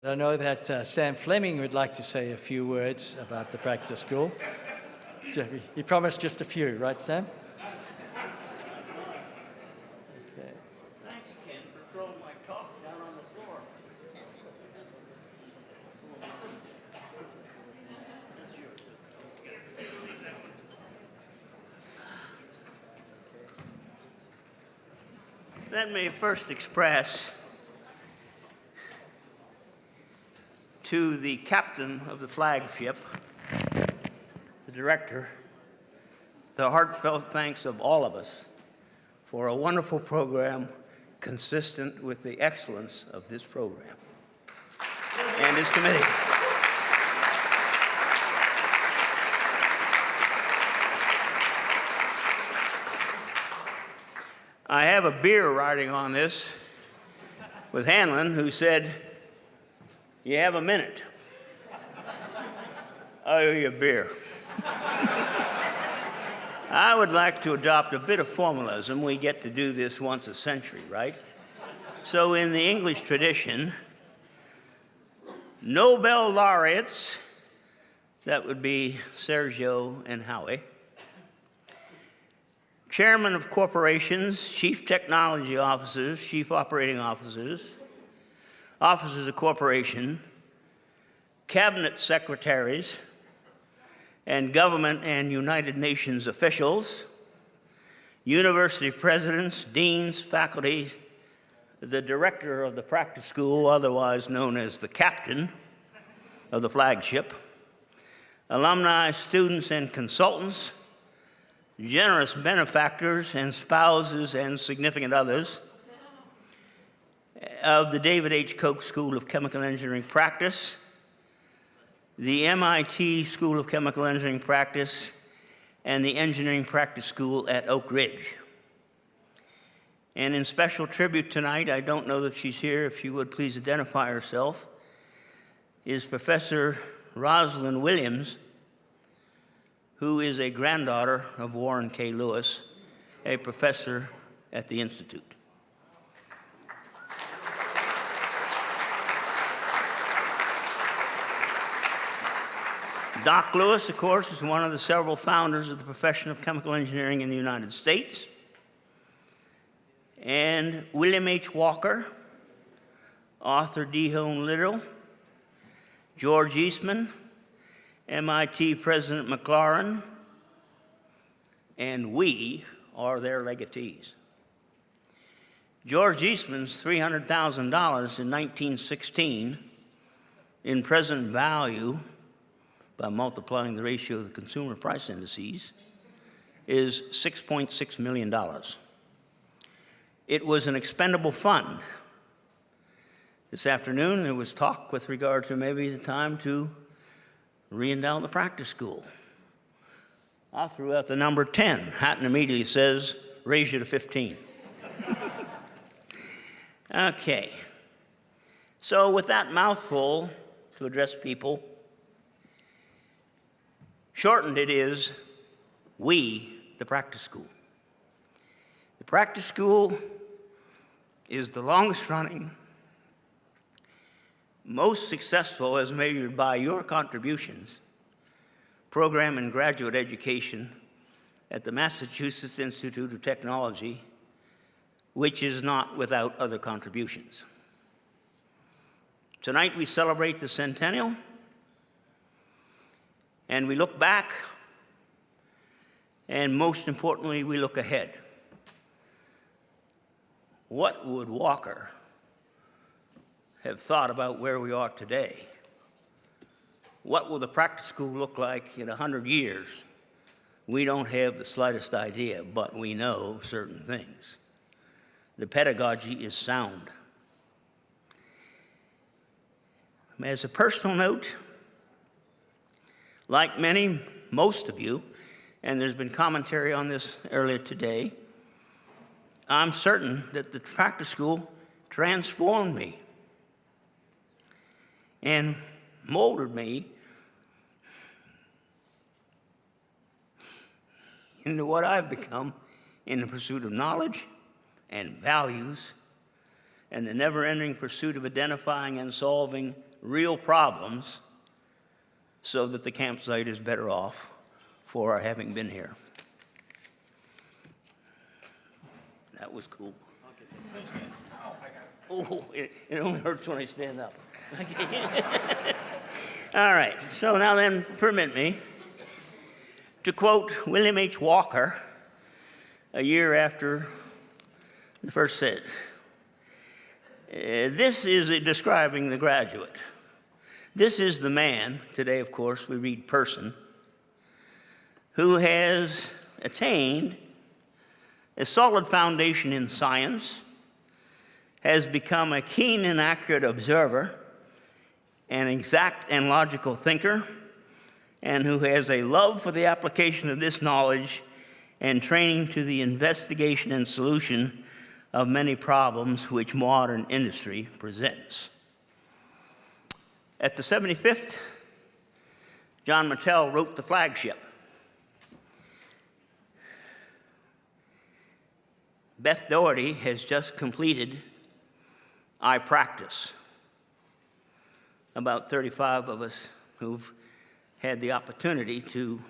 I know that Sam Fleming would like to say a few words about the practice school. He promised just a few, right, Sam? Okay. Thanks, Ken, for throwing my talk down on the floor. Let me first express to the captain of the flagship, the director, the heartfelt thanks of all of us for a wonderful program consistent with the excellence of this program and its committee. I have a beer riding on this with Hanlon, who said, "You have a minute. I owe you a beer." I would like to adopt a bit of formalism. We get to do this once a century, right? So in the English tradition, Nobel laureates, that would be Sergio and Howie, chairman of corporations, chief technology officers, chief operating officers, officers of corporation, cabinet secretaries, and government and United Nations officials, university presidents, deans, faculty, the director of the practice school, otherwise known as the captain of the flagship, alumni, students, and consultants, generous benefactors and spouses and significant others of the David H. Koch School of Chemical Engineering Practice, the MIT School of Chemical Engineering Practice, and the Engineering Practice School at Oak Ridge. And in special tribute tonight, I don't know that she's here, if she would please identify herself, is Professor Rosalind Williams, who is a granddaughter of Warren K. Lewis, a professor at the Institute. Doc Lewis, of course, is one of the several founders of the profession of chemical engineering in the United States. And William H. Walker, Arthur D. Hone Little, George Eastman, MIT President McLaurin, and we are their legatees. George Eastman's $300,000 in 1916 in present value, by multiplying the ratio of the consumer price indices, is $6.6 million. It was an expendable fund. This afternoon, there was talk with regard to maybe the time to re-endow the practice school. I threw out the number 10. Hatton immediately says, raise you to 15. Okay. So with that mouthful to address people, shortened it is, we, the practice school. The practice school is the longest running, most successful as measured by your contributions, program in graduate education at the Massachusetts Institute of Technology, which is not without other contributions. Tonight we celebrate the centennial, and we look back, and most importantly, we look ahead. What would Walker have thought about where we are today? What will the practice school look like in 100 years? We don't have the slightest idea, but we know certain things. The pedagogy is sound. As a personal note, like many, most of you, and there's been commentary on this earlier today, I'm certain that the practice school transformed me and molded me into what I've become in the pursuit of knowledge and values and the never-ending pursuit of identifying and solving real problems so that the campsite is better off for our having been here. That was cool. Oh, it only hurts when I stand up. All right, so now then, permit me to quote William H. Walker a year after the first said. This is describing the graduate. This is the man, today of course we read person, who has attained a solid foundation in science, has become a keen and accurate observer, an exact and logical thinker, and who has a love for the application of this knowledge and training to the investigation and solution of many problems which modern industry presents. At the 75th, John Mattel wrote The Flagship. Beth Doherty has just completed I Practice. About 35 of us who've had the opportunity to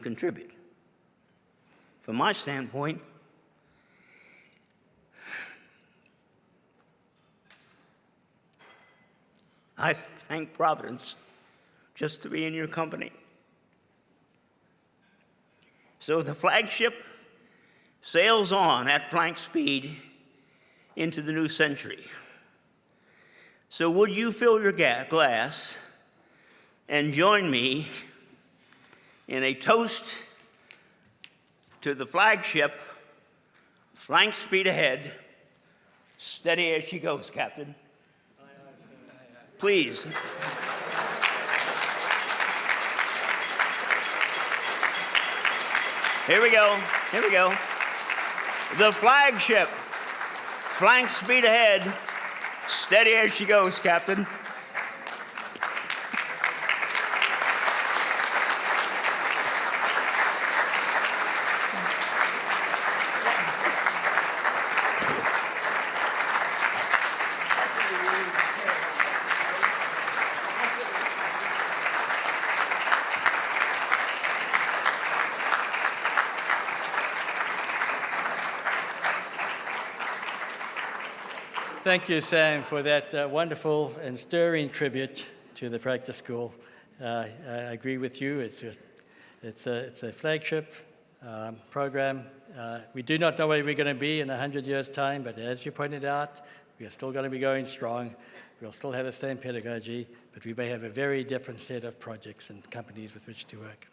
contribute. From my standpoint, I thank Providence just to be in your company. So the Flagship sails on at flank speed into the new century. So would you fill your glass and join me in a toast to the Flagship, flank speed ahead, steady as she goes, Captain. Please. Here we go, here we go. The Flagship, flank speed ahead, steady as she goes, Captain. Thank you, Sam, for that wonderful and stirring tribute to the practice school. I agree with you. It's a flagship program. We do not know where we're going to be in 100 years' time, but as you pointed out, we are still going to be going strong. We'll still have the same pedagogy, but we may have a very different set of projects and companies with which to work.